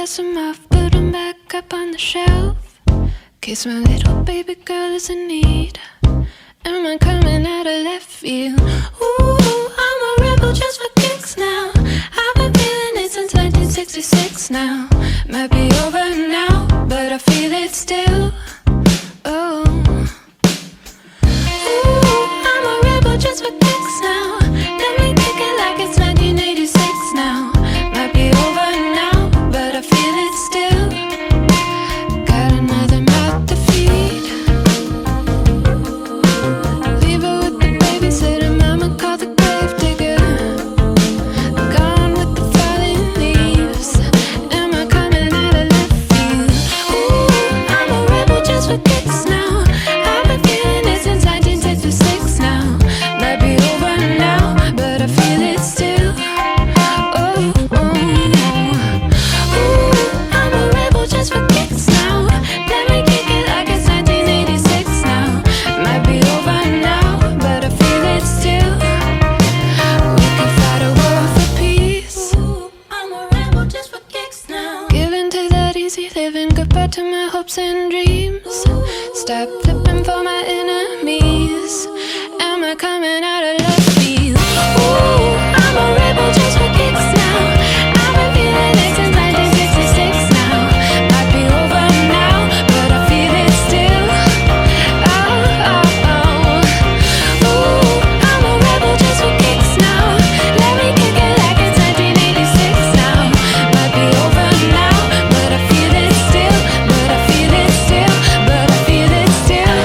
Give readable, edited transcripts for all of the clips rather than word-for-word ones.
dust them off, put them back up on the shelf. Case my little baby girl is in need. Am I coming out of left field? Ooh, I'm a rebel just for kicks now. I've been feeling it since 1966 now. Might be over now, but I feel it still. Oh, ooh, I'm a rebel just for kicks now. Let me kick it like it's 1986 now. Might be over now, but I feel it still. Got another mouth to feed. Leave her with the babysitter, mama called the grave digger. Gone with the falling leaves. Am I coming out of left field? Ooh, I'm a rebel just for kicks now. I've been feeling it since 1966 now. Might be over now, but I feel it still. Oh, oh. Ooh, I'm a rebel just for kicks now. Let me kick it like it's 1986 now. Might be over now, but I feel it still. We can fight a war for peace. Ooh, I'm a rebel just for kicks now. Giving to that easy living, goodbye to my hopes and dreams. Stop flipping for my enemies. Am I coming out of left field? Ooh, I'm a rebel just for kicks now. I've been feeling it since 1966 now. Might be over now, but I feel it still. Oh, oh, oh. Ooh, I'm a rebel just for kicks now. Let me kick it like it's 1986 now. Might be over now, but I feel it still. But I feel it still. But I feel it still.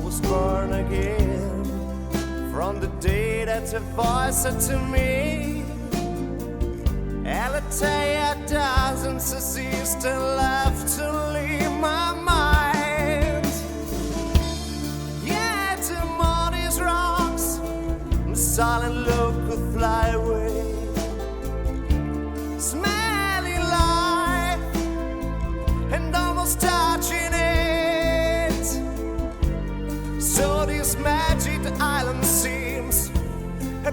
was born again. From the day that a voice said to me, Alitalia doesn't exist and left to leave my mind. Yeah, the morning's rocks, the silent look could fly away, smelling life and almost touching it. So this magic island seems a